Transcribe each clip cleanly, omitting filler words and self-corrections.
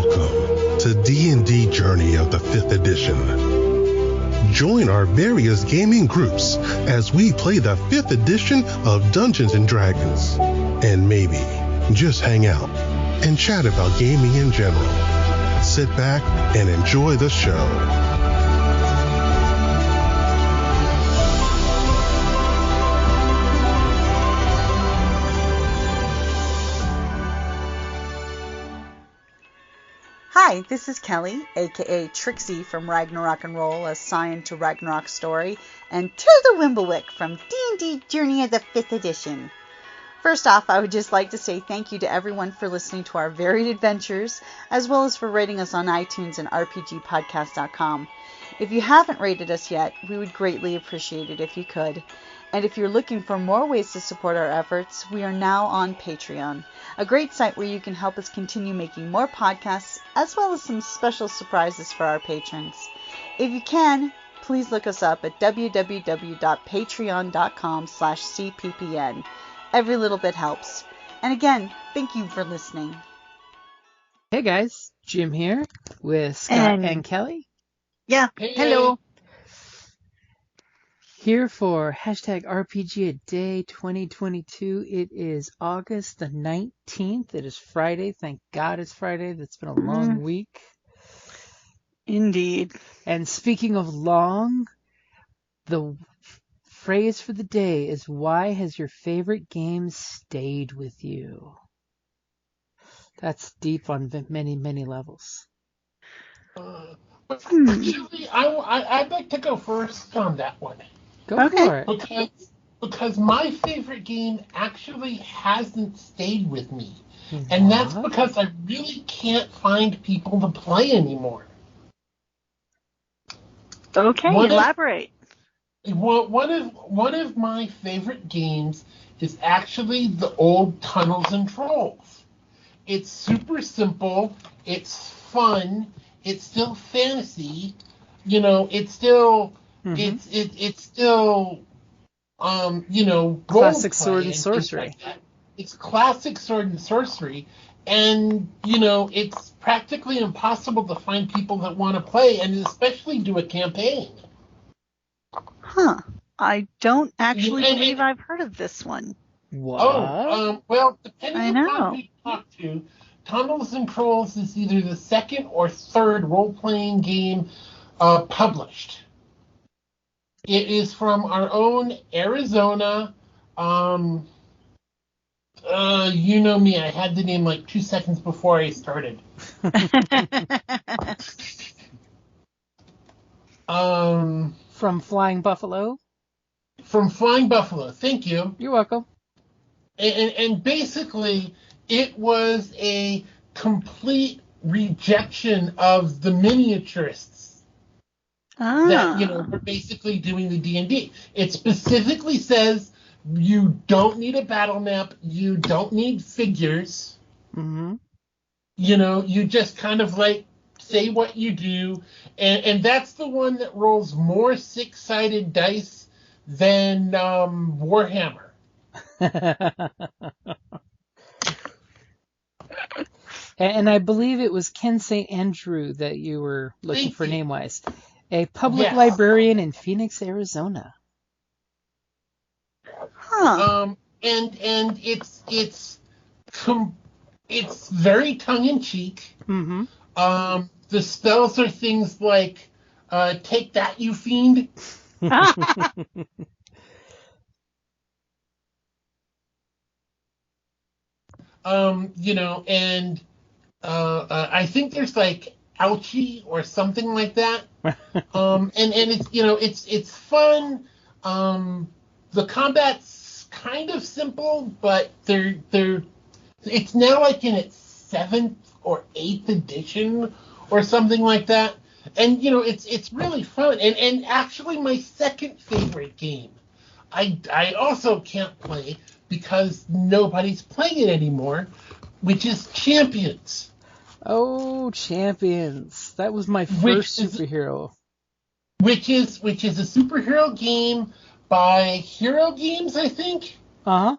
Welcome to D&D Journey of the 5th Edition. Join our various gaming groups as we play the 5th edition of Dungeons & Dragons. And maybe just hang out and chat about gaming in general. Sit back and enjoy the show. Hi, this is Kelly, aka Trixie from Ragnarok and Roll, assigned to Ragnarok Story, and to the Wimblewick from D&D Journey of the 5th Edition. First off, I would just like to say thank you to everyone for listening to our varied adventures, as well as for rating us on iTunes and RPGpodcast.com. If you haven't rated us yet, we would greatly appreciate it if you could. And if you're looking for more ways to support our efforts, we are now on Patreon, a great site where you can help us continue making more podcasts, as well as some special surprises for our patrons. If you can, please look us up at www.patreon.com/cppn. Every little bit helps. And again, thank you for listening. Hey guys, Jim here with Scott and Kelly. Yeah, Hey. hello. Here for #RPGaDay2022. It is August the 19th. It is Friday. Thank God it's Friday. That's been a long week. Indeed. And speaking of long, the phrase for the day is, why has your favorite game stayed with you? That's deep on many, many levels. Actually, I'd like to go first on that one. Go for it. Because my favorite game actually hasn't stayed with me. And that's because I really can't find people to play anymore. Okay, elaborate. One of my favorite games is actually the old Tunnels and Trolls. It's super simple. It's fun. It's still fantasy. You know, it's still it's still classic sword and sorcery. Like it's classic sword and sorcery, and it's practically impossible to find people that want to play, and especially do a campaign. Huh. I don't actually believe I've heard of this one. What? Oh, well, depending on who you talk to, Tunnels and Trolls is either the second or third role-playing game published. It is from our own Arizona. You know me, I had the name like 2 seconds before I started. From Flying Buffalo? From Flying Buffalo, thank you. You're welcome. And basically, it was a complete rejection of the miniaturists that were basically doing the D&D. It specifically says you don't need a battle map, you don't need figures. Mm-hmm. You just kind of like say what you do, and that's the one that rolls more 6-sided dice than Warhammer. And I believe it was Ken St. Andrew that you were looking for name-wise. A public librarian in Phoenix, Arizona. Huh. And it's very tongue-in-cheek. Mm-hmm. The spells are things like, take that, you fiend. I think there's like ouchie or something like that. And it's fun. The combat's kind of simple, but it's now like in its 7th or 8th edition or something like that. And it's really fun. And actually my second favorite game, I also can't play because nobody's playing it anymore, which is Champions. Oh, Champions. That was my first superhero. Which is a superhero game by Hero Games, I think. Uh-huh.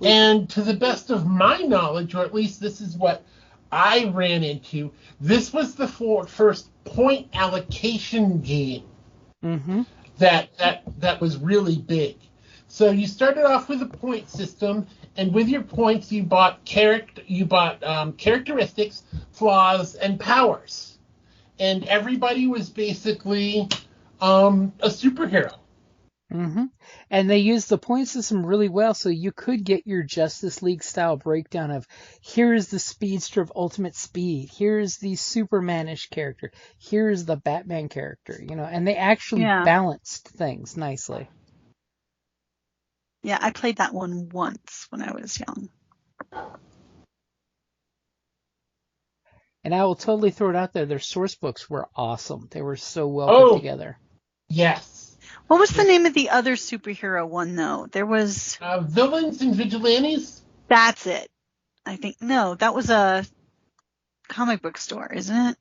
And to the best of my knowledge, or at least this is what I ran into, this was the first point allocation game that was really big. So you started off with a point system, and with your points you bought characteristics, flaws, and powers, and everybody was basically a superhero. And they used the point system really well, so you could get your Justice League style breakdown of here's the speedster of ultimate speed, here's the Supermanish character, here's the Batman character, and they actually balanced things nicely. Yeah, I played that one once when I was young. And I will totally throw it out there, their source books were awesome. They were so well put together. Yes. What was the name of the other superhero one, though? There was... Villains and Vigilantes? That's it. I think... No, that was a comic book store, isn't it?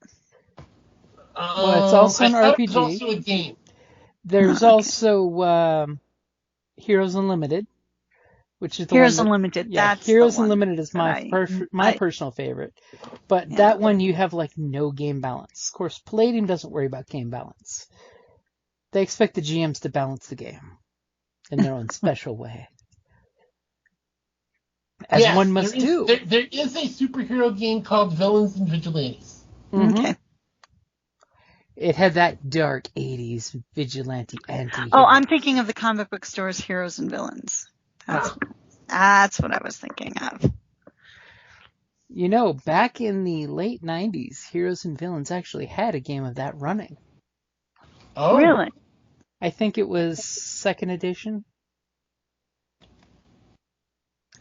Well, it's also an RPG. It's also a game. There's also Heroes Unlimited, which is the Heroes one Unlimited. Yeah, That's Heroes the one Unlimited is my personal favorite. But that one you have like no game balance. Of course, Palladium doesn't worry about game balance. They expect the GMs to balance the game in their own special way. As one must do. There is a superhero game called Villains and Vigilantes. Okay. It had that dark 80s vigilante anti-hero. Oh, I'm thinking of the comic book store's Heroes and Villains. That's what I was thinking of. Back in the late 90s, Heroes and Villains actually had a game of that running. Oh. Really? I think it was second edition.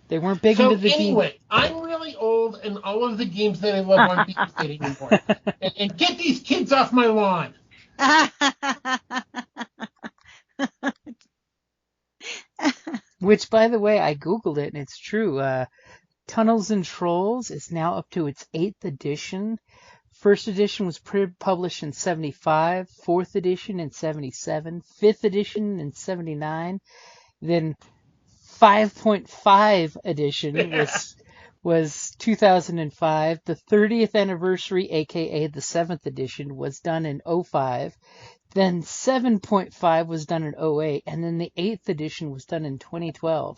They weren't big into the anyway, I'm really old, and all of the games that I love aren't being played anymore. And get these kids off my lawn. Which, by the way, I Googled it, and it's true. Tunnels and Trolls is now up to its 8th edition. First edition was published in 75, 4th edition in 77, 5th edition in 79, then 5.5 edition was 2005. The 30th anniversary, aka the 7th edition, was done in 05. Then 7.5 was done in 08, and then the 8th edition was done in 2012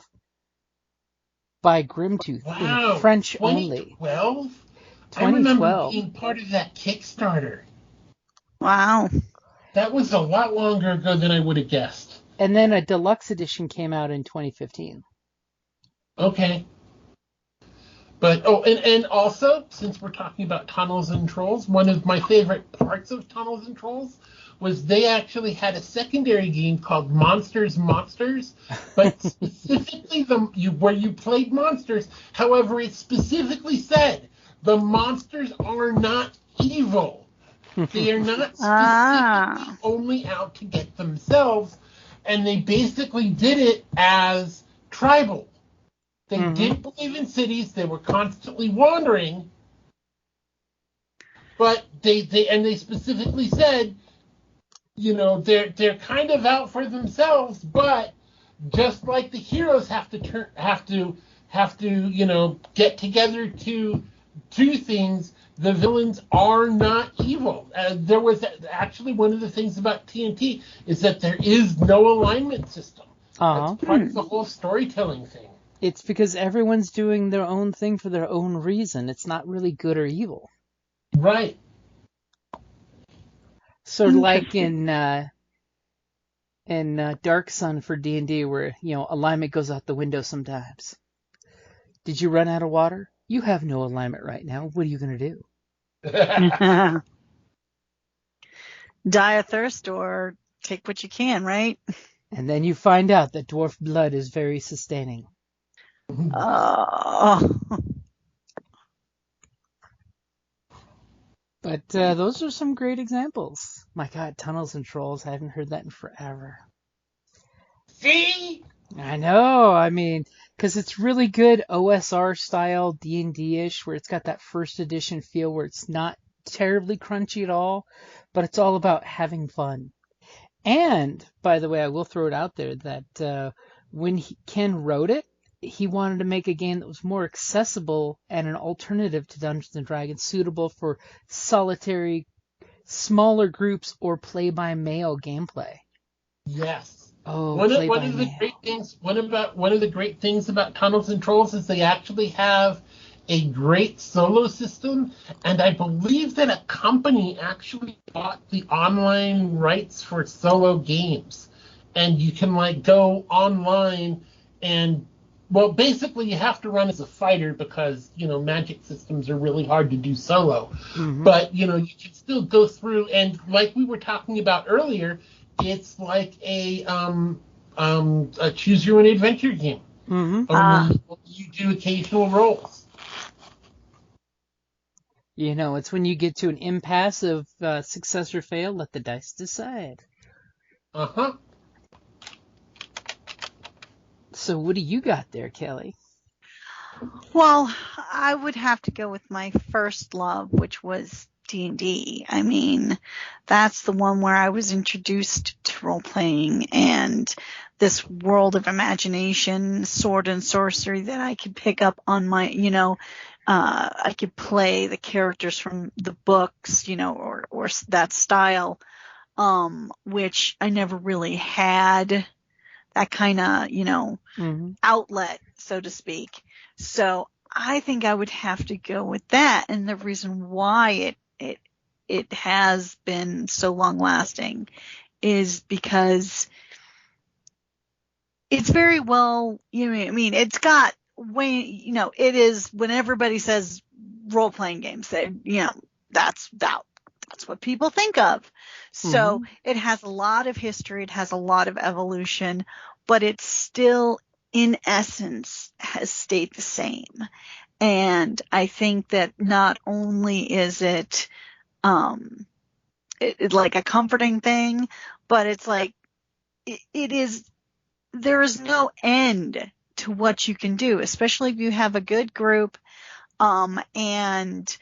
by Grimtooth in French 2012? only. 2012? 2012. I remember being part of that Kickstarter. Wow. That was a lot longer ago than I would have guessed. And then a deluxe edition came out in 2015. Okay. But, and also, since we're talking about Tunnels and Trolls, one of my favorite parts of Tunnels and Trolls was they actually had a secondary game called Monsters, but specifically where you played monsters. However, it specifically said the monsters are not evil. They are not specifically only out to get themselves, and they basically did it as tribal. They didn't believe in cities. They were constantly wandering, but they specifically said, they're kind of out for themselves, but just like the heroes have to get together to do things, the villains are not evil. There was actually one of the things about TNT is that there is no alignment system. That's part of the whole storytelling thing. It's because everyone's doing their own thing for their own reason. It's not really good or evil. Right. Sort of like in Dark Sun for D&D where, alignment goes out the window sometimes. Did you run out of water? You have no alignment right now. What are you going to do? Die of thirst or take what you can, right? And then you find out that dwarf blood is very sustaining. Oh. But those are some great examples. My God, Tunnels and Trolls. I haven't heard that in forever. See? I know. I mean, because it's really good OSR style D&D-ish, where it's got that first edition feel where it's not terribly crunchy at all, but it's all about having fun. And, by the way, I will throw it out there that when Ken wrote it, he wanted to make a game that was more accessible and an alternative to Dungeons and Dragons, suitable for solitary, smaller groups or play-by-mail gameplay. Yes. Oh, One of the play-by-mail. great things about Tunnels and Trolls is they actually have a great solo system, and I believe that a company actually bought the online rights for solo games, and you can like go online and, well, basically you have to run as a fighter because magic systems are really hard to do solo. Mm-hmm. But you can still go through, and like we were talking about earlier, it's like a choose your own adventure game. Mm-hmm. Only you do occasional rolls. It's when you get to an impasse of success or fail, let the dice decide. Uh-huh. So what do you got there, Kelly? Well, I would have to go with my first love, which was D&D. I mean, that's the one where I was introduced to role-playing and this world of imagination, sword and sorcery that I could pick up on my, I could play the characters from the books, or that style, which I never really had that kind of, Mm-hmm. outlet, so to speak. So I think I would have to go with that. And the reason why it has been so long lasting is because it's very well, it's got way, it is when everybody says role playing games, that's what people think of. So It has a lot of history. It has a lot of evolution, but it's still in essence has stayed the same. And I think that not only is it like a comforting thing, but it's like it is, there is no end to what you can do, especially if you have a good group, and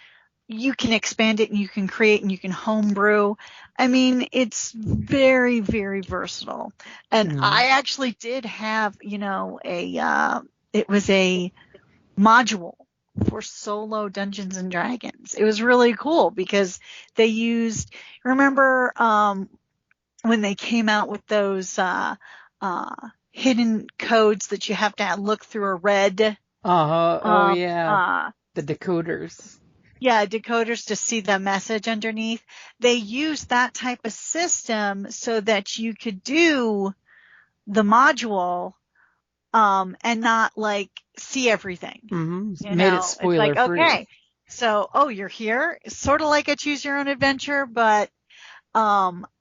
you can expand it and you can create and you can homebrew. I mean, it's very, very versatile. And I actually did have, it was a module for solo Dungeons and Dragons. It was really cool because they used, remember, when they came out with those, hidden codes that you have to look through a red. The decoders. Yeah, decoders to see the message underneath. They used that type of system so that you could do the module, and not like see everything. Mm-hmm. Made it spoiler it's like, free. Okay, so you're here, sort of like a choose your own adventure, but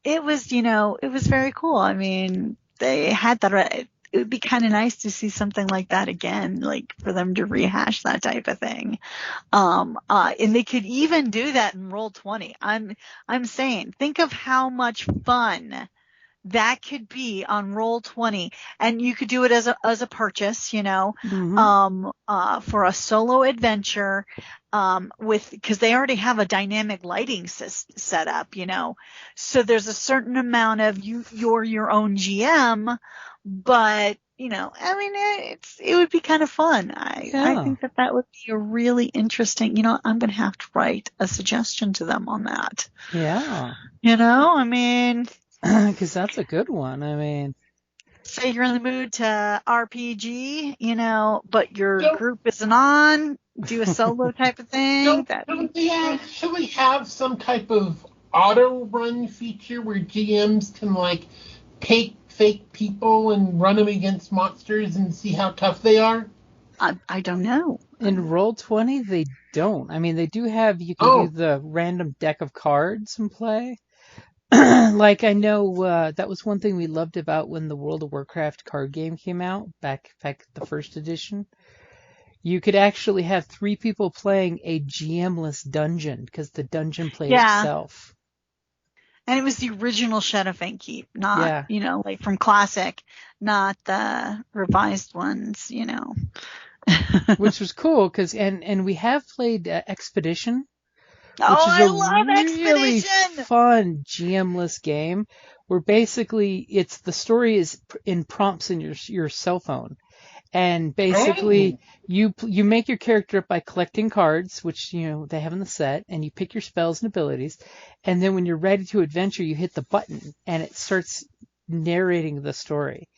it was it was very cool. I mean, they had that. It would be kind of nice to see something like that again, like for them to rehash that type of thing. And they could even do that in Roll20. I'm saying, think of how much fun that could be on Roll20, and you could do it as a purchase, for a solo adventure, because they already have a dynamic lighting set up, so there's a certain amount of you're your own GM, but it would be kind of fun. I think that would be a really interesting. I'm going to have to write a suggestion to them on that. Yeah. Because that's a good one. Say you're in the mood to RPG, but your group isn't on. Do a solo type of thing. Don't they actually have some type of auto run feature where GMs can like take fake people and run them against monsters and see how tough they are? I don't know. In Roll20, they don't. They do have, you can do the random deck of cards and play. Like, I know that was one thing we loved about when the World of Warcraft card game came out, back the first edition. You could actually have 3 people playing a GM-less dungeon, because the dungeon played itself. And it was the original Shadowfang Keep, not, like from Classic, not the revised ones, Which was cool, because, and we have played Expedition, which is a love really Expedition! fun GM-less game, where basically the story is in prompts in your cell phone. And basically, you make your character up by collecting cards, which they have in the set, and you pick your spells and abilities. And then when you're ready to adventure, you hit the button, and it starts narrating the story.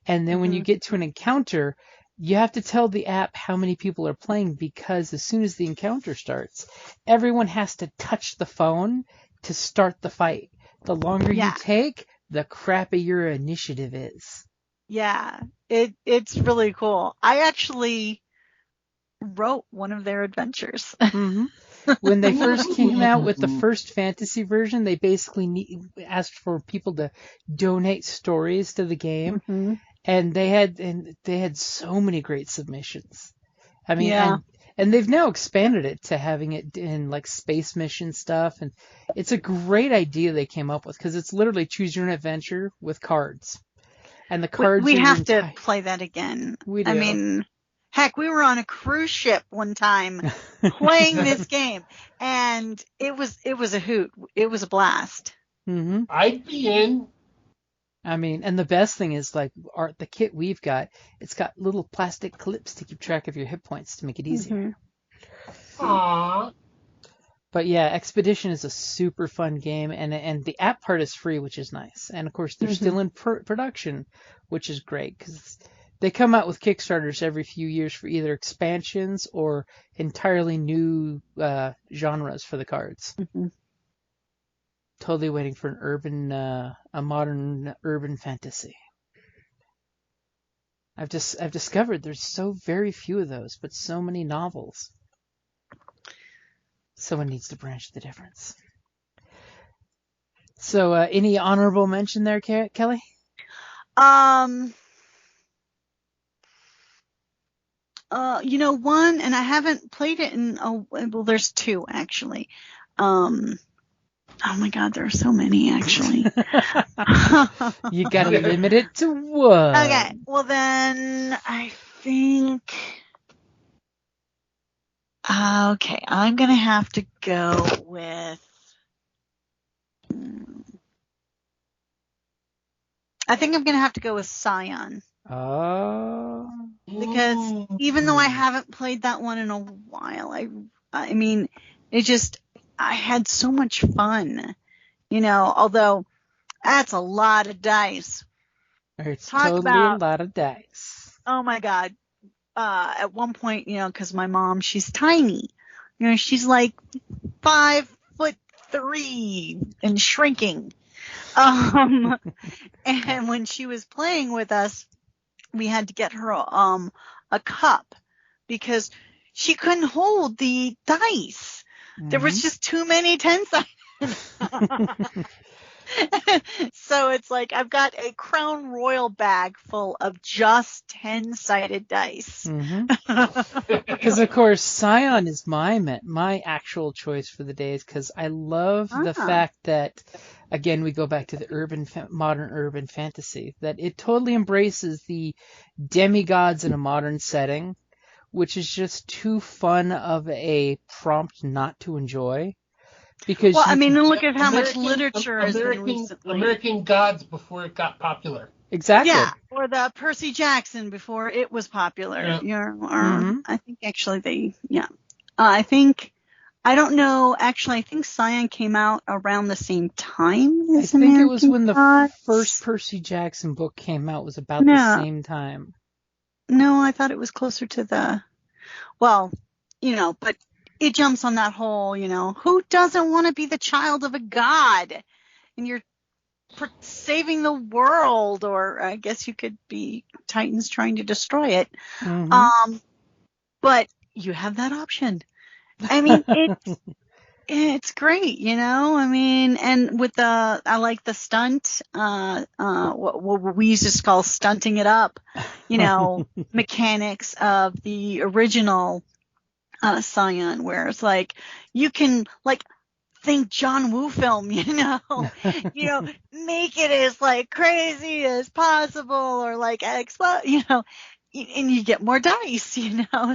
And then when you get to an encounter, you have to tell the app how many people are playing, because as soon as the encounter starts, everyone has to touch the phone to start the fight. The longer you take, the crappier your initiative is. Yeah, it's really cool. I actually wrote one of their adventures. When they first came out with the first fantasy version, they basically asked for people to donate stories to the game, and they had so many great submissions. I mean, and they've now expanded it to having it in like space mission stuff, and it's a great idea they came up with, because it's literally choose your own adventure with cards. And the cards we have to play that again. We do. I mean, heck, we were on a cruise ship one time playing this game, and it was a hoot. It was a blast. I'd be in. I mean, and the best thing is, like, the kit we've got, it's got little plastic clips to keep track of your hit points to make it easier. Aww. But yeah, Expedition is a super fun game, and the app part is free, which is nice. And of course, they're still in production, which is great, because they come out with Kickstarters every few years for either expansions or entirely new genres for the cards. Totally waiting for a modern urban fantasy. I've discovered there's so very few of those, but so many novels. Someone needs to branch the difference. So, any honorable mention there, Kelly? One, and I haven't played it in. Well, there's two actually. Oh my God, there are so many actually. You gotta limit it to one. Okay, well then I think. Okay, I'm gonna have to go with. I think I'm gonna have to go with Scion. Oh. Because even though I haven't played that one in a while, I mean, I had so much fun, although that's a lot of dice. It's totally a lot of dice. Oh my God. At one point, because my mom, she's tiny, she's like 5'3" and shrinking. And when she was playing with us, we had to get her a cup because she couldn't hold the dice. There was just too many 10-sided. So it's like I've got a Crown Royal bag full of just 10-sided dice. Because of course Scion is my actual choice for the days, because I love the fact that, again, we go back to the modern urban fantasy, that it totally embraces the demigods in a modern setting, which is just too fun of a prompt not to enjoy. Because look at how much literature has been recently. American Gods before it got popular. Exactly. Yeah, or the Percy Jackson before it was popular. Yeah. I think actually I don't know. Actually, I think Scion came out around the same time as American it was when Gods. the first Percy Jackson book came out. Was about the same time. No, I thought it was closer to but it jumps on that whole, who doesn't want to be the child of a god? And you're saving the world, or I guess you could be Titans trying to destroy it. But you have that option. I mean, it's great, and with I like the stunt, what we used to call stunting it up, mechanics of the original Scion, where it's like you can think John Woo film, make it as crazy as possible, or and you get more dice,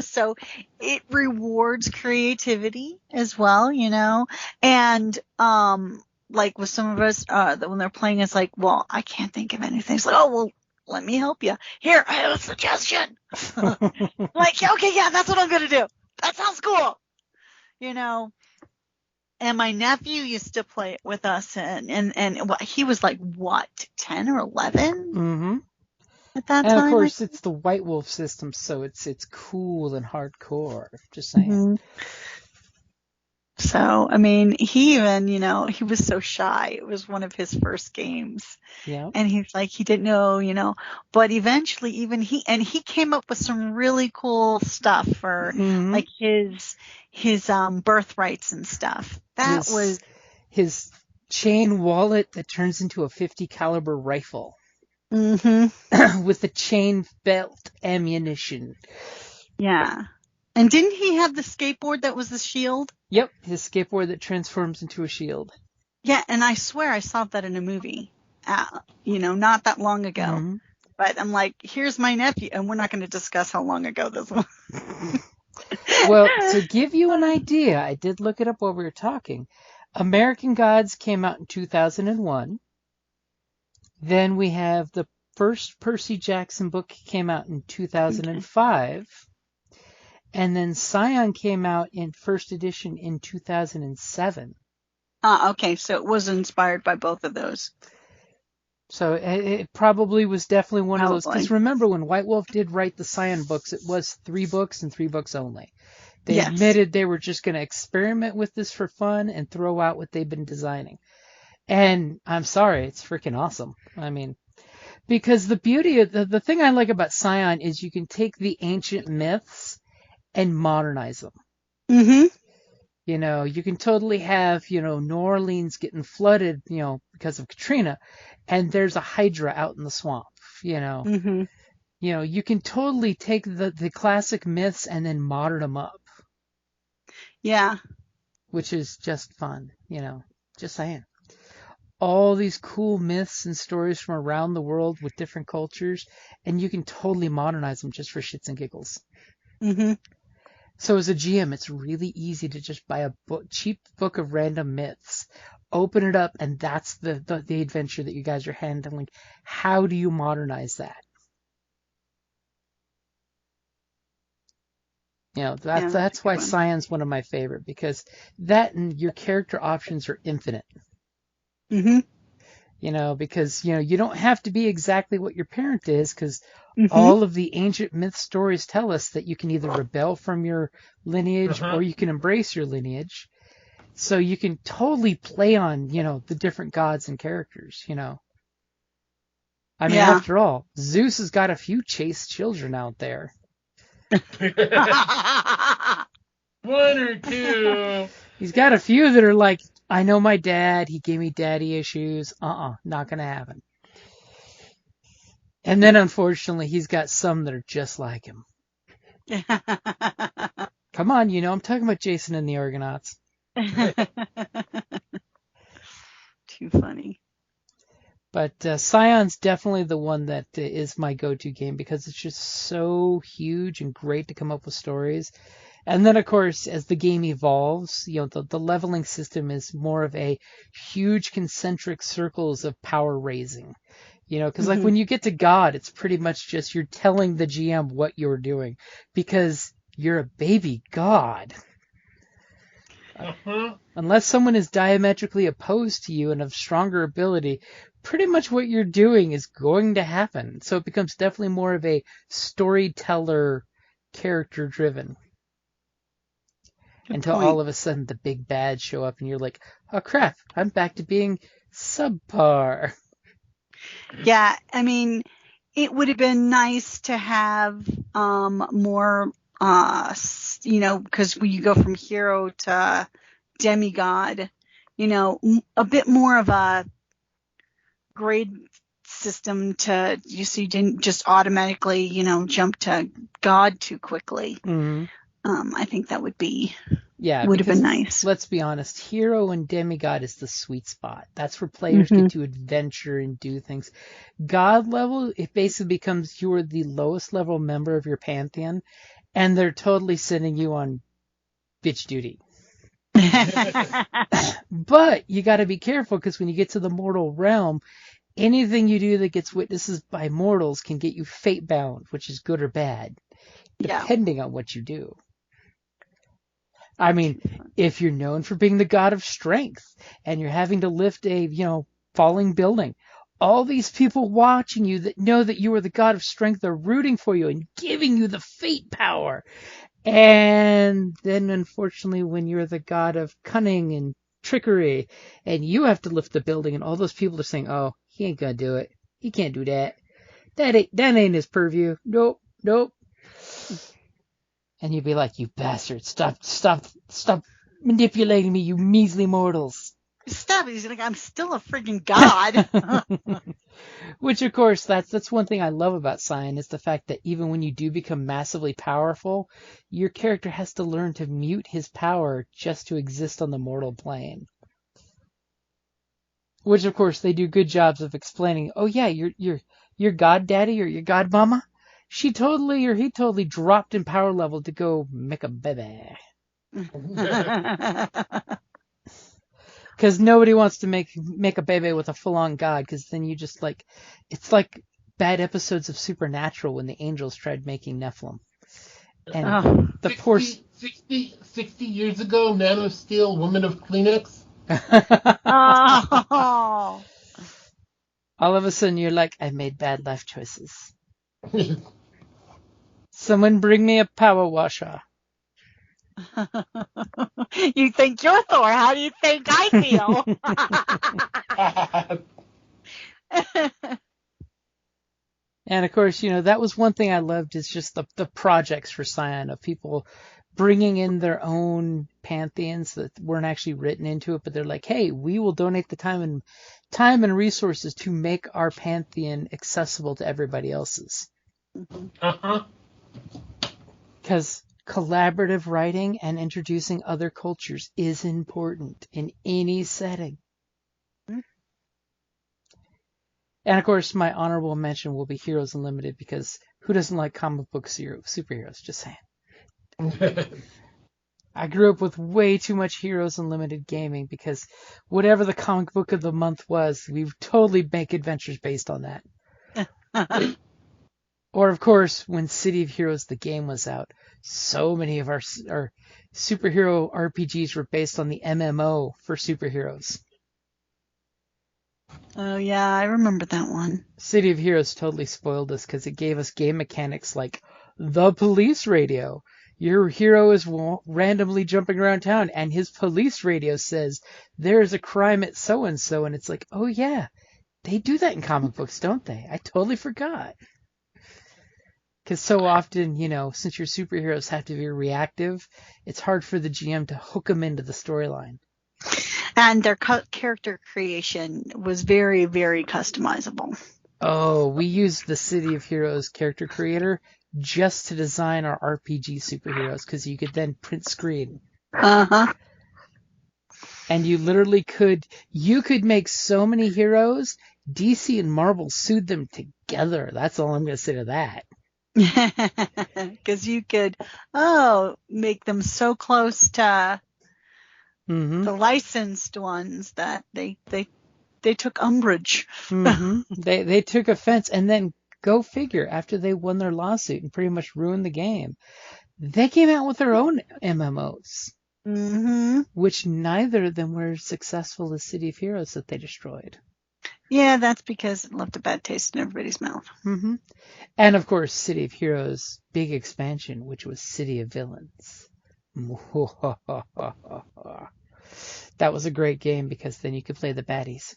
so it rewards creativity as well, and with some of us when they're playing, it's like, well, I can't think of anything. It's like, oh well, let me help you. Here, I have a suggestion. Like, okay, yeah, that's what I'm going to do. That sounds cool. You know, and my nephew used to play it with us, and he was like, what, 10 or 11 Mm-hmm. at that And time? of course, it's the White Wolf system, so it's cool and hardcore. Just saying. Mm-hmm. So, I mean, he even, he was so shy. It was one of his first games. Yeah. And he's like, he didn't know, but eventually even he came up with some really cool stuff for like his birthrights and stuff. That was his chain wallet that turns into a 50 caliber rifle. Mm-hmm. With the chain belt ammunition. Yeah. And didn't he have the skateboard that was the shield? Yep, his skateboard that transforms into a shield. Yeah, and I swear I saw that in a movie, not that long ago. Mm-hmm. But I'm like, here's my nephew, and we're not going to discuss how long ago this was. Well, to give you an idea, I did look it up while we were talking. American Gods came out in 2001. Then we have the first Percy Jackson book came out in 2005. And then Scion came out in first edition in 2007. Okay, so it was inspired by both of those. So it probably was definitely one of those. Because remember, when White Wolf did write the Scion books, it was 3 books and 3 books only. They admitted they were just going to experiment with this for fun and throw out what they've been designing. And I'm sorry, it's freaking awesome. I mean, because the beauty of the thing I like about Scion is you can take the ancient myths and modernize them. Mm-hmm. You can totally have, New Orleans getting flooded, because of Katrina, and there's a Hydra out in the swamp, Mm-hmm. You can totally take the classic myths and then modern them up. Yeah. Which is just fun, just saying. All these cool myths and stories from around the world with different cultures, and you can totally modernize them just for shits and giggles. Mm-hmm. So as a GM, it's really easy to just buy a cheap book of random myths, open it up, and that's the adventure that you guys are handling. How do you modernize that? That's why Scion's one of my favorite, because that and your character options are infinite. Mm-hmm. Because, you don't have to be exactly what your parent is, because all of the ancient myth stories tell us that you can either rebel from your lineage or you can embrace your lineage. So you can totally play on, the different gods and characters, I mean, after all, Zeus has got a few chaste children out there. 1 or 2. He's got a few that are like, I know my dad, he gave me daddy issues. Not gonna happen. And then, unfortunately, he's got some that are just like him. Come on, I'm talking about Jason and the Argonauts. Too funny. But Scion's definitely the one that is my go-to game, because it's just so huge and great to come up with stories. And then, of course, as the game evolves, the leveling system is more of a huge concentric circles of power raising. Because like when you get to God, it's pretty much just you're telling the GM what you're doing, because you're a baby god. Unless someone is diametrically opposed to you and of stronger ability, pretty much what you're doing is going to happen. So it becomes definitely more of storyteller, character driven. Until all of a sudden the big bads show up and you're like, oh crap, I'm back to being subpar. Yeah, I mean, it would have been nice to have more, because when you go from hero to demigod, a bit more of a grade system so you didn't just automatically, jump to god too quickly. Mm-hmm. I think that would have been nice. Let's be honest, hero and demigod is the sweet spot. That's where players get to adventure and do things. God level, it basically becomes you're the lowest level member of your pantheon, and they're totally sending you on bitch duty. But you got to be careful, because when you get to the mortal realm, anything you do that gets witnesses by mortals can get you fate bound, which is good or bad, depending on what you do. I mean, if you're known for being the god of strength and you're having to lift a, falling building, all these people watching you that know that you are the god of strength are rooting for you and giving you the fate power. And then, unfortunately, when you're the god of cunning and trickery and you have to lift the building and all those people are saying, oh, he ain't gonna do it. He can't do that. That ain't his purview. Nope. And you'd be like, you bastard, stop manipulating me, you measly mortals. Stop. He's like, I'm still a freaking god. Which, of course, that's one thing I love about Cyan is the fact that even when you do become massively powerful, your character has to learn to mute his power just to exist on the mortal plane. Which, of course, they do good jobs of explaining, oh yeah, your god daddy or your god mama, he totally dropped in power level to go make a baby. Because nobody wants to make a baby with a full-on god, because then you just it's like bad episodes of Supernatural when the angels tried making Nephilim. And the 60 years ago, Nano Steel, woman of Kleenex. Oh. All of a sudden you're like, I made bad life choices. Someone bring me a power washer. You think you're Thor. How do you think I feel? And of course, that was one thing I loved is just the projects for Cyan of people bringing in their own pantheons that weren't actually written into it, but they're like, hey, we will donate the time and resources to make our pantheon accessible to everybody else's. Because collaborative writing and introducing other cultures is important in any setting. And of course, my honorable mention will be Heroes Unlimited, because who doesn't like comic book superheroes? Just saying. I grew up with way too much Heroes Unlimited gaming, because whatever the comic book of the month was, we would totally make adventures based on that. Or, of course, when City of Heroes, the game, was out, so many of our superhero RPGs were based on the MMO for superheroes. Oh, yeah, I remember that one. City of Heroes totally spoiled us because it gave us game mechanics like the police radio. Your hero is randomly jumping around town, and his police radio says, there's a crime at so-and-so, and it's like, oh, yeah, they do that in comic books, don't they? I totally forgot. Because so often, since your superheroes have to be reactive, it's hard for the GM to hook them into the storyline. And their character creation was very, very customizable. Oh, we used the City of Heroes character creator just to design our RPG superheroes, because you could then print screen. Uh-huh. And you literally could make so many heroes, DC and Marvel sued them together. That's all I'm going to say to that. Because you could, make them so close to the licensed ones that they took umbrage. They took offense, and then go figure, after they won their lawsuit and pretty much ruined the game, they came out with their own MMOs, which neither of them were successful as City of Heroes that they destroyed. Yeah, that's because it left a bad taste in everybody's mouth. And of course, City of Heroes' big expansion, which was City of Villains. That was a great game because then you could play the baddies.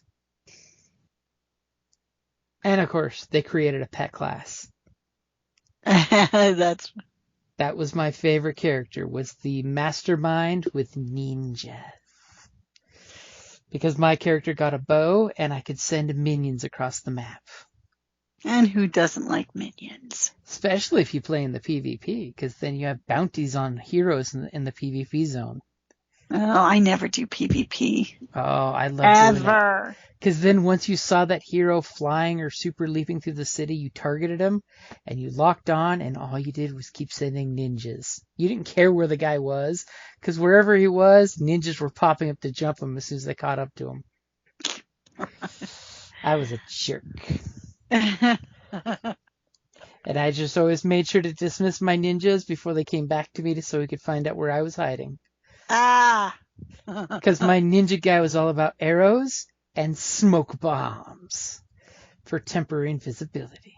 And of course, they created a pet class. That was my favorite character, was the mastermind with ninjas. Because my character got a bow, and I could send minions across the map. And who doesn't like minions? Especially if you play in the PvP, because then you have bounties on heroes in the PvP zone. Oh, I never do PvP. Oh, I love doing it. Because then once you saw that hero flying or super leaping through the city, you targeted him, and you locked on, and all you did was keep sending ninjas. You didn't care where the guy was, because wherever he was, ninjas were popping up to jump him as soon as they caught up to him. I was a jerk. And I just always made sure to dismiss my ninjas before they came back to me so we could find out where I was hiding. Ah! Because my ninja guy was all about arrows and smoke bombs for temporary invisibility.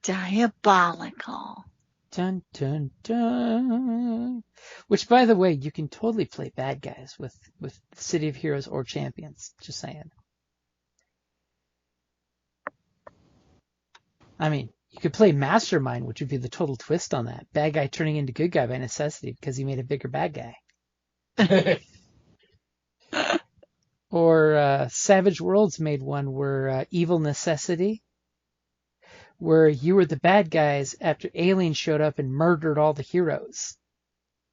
Diabolical. Dun, dun, dun. Which, by the way, you can totally play bad guys with City of Heroes or Champions. Just saying. I mean, you could play Mastermind, which would be the total twist on that. Bad guy turning into good guy by necessity because he made a bigger bad guy. Or Savage Worlds made one where Evil Necessity, where you were the bad guys after aliens showed up and murdered all the heroes.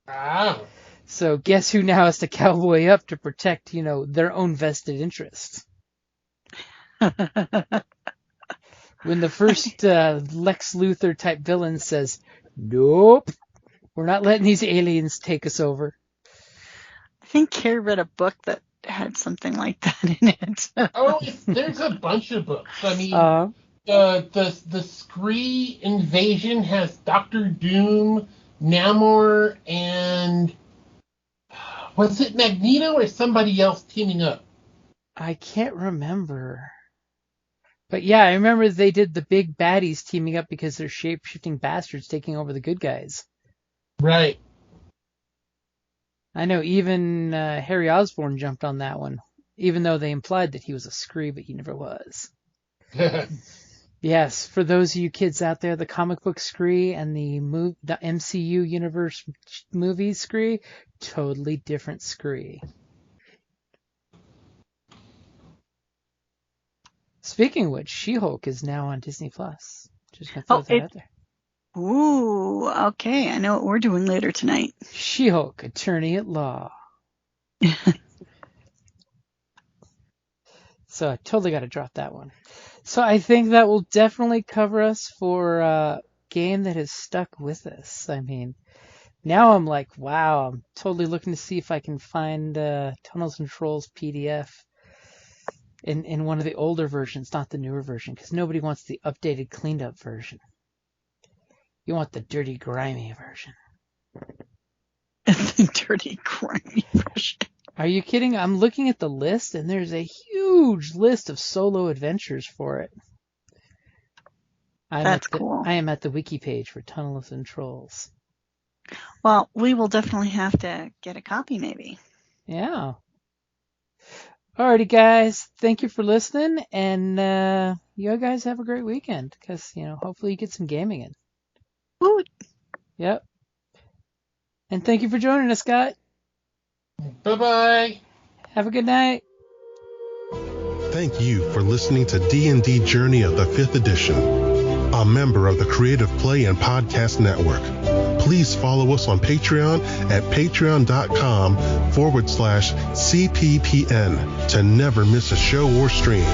Wow. So guess who now has to cowboy up to protect, their own vested interests? When the first Lex Luthor type villain says, "Nope, we're not letting these aliens take us over." I think Carrie read a book that had something like that in it. There's a bunch of books. I mean, the Scree invasion has Dr. Doom, Namor, and was it Magneto or somebody else teaming up? I can't remember. But yeah, I remember they did the big baddies teaming up because they're shape-shifting bastards taking over the good guys. Right. I know even Harry Osborn jumped on that one, even though they implied that he was a Scree, but he never was. Yes, for those of you kids out there, the comic book Scree and the MCU universe movie Scree, totally different Scree. Speaking of which, She-Hulk is now on Disney+. Just gonna throw that out there. Ooh, okay. I know what we're doing later tonight. She-Hulk, Attorney at Law. So I totally got to drop that one. So I think that will definitely cover us for a game that has stuck with us. I mean, now I'm like, wow, I'm totally looking to see if I can find Tunnels and Trolls PDF in one of the older versions, not the newer version, because nobody wants the updated, cleaned up version. You want the dirty, grimy version. The dirty, grimy version. Are you kidding? I'm looking at the list, and there's a huge list of solo adventures for it. That's cool. I am at the wiki page for Tunnels and Trolls. Well, we will definitely have to get a copy, maybe. Yeah. Alrighty, guys. Thank you for listening, and you guys have a great weekend, because, hopefully you get some gaming in. Ooh. Yep. And thank you for joining us, Scott. Bye-bye. Have a good night. Thank you for listening to D&D Journey of the 5th Edition, a member of the Creative Play and Podcast Network. Please follow us on Patreon at patreon.com/CPPN to never miss a show or stream.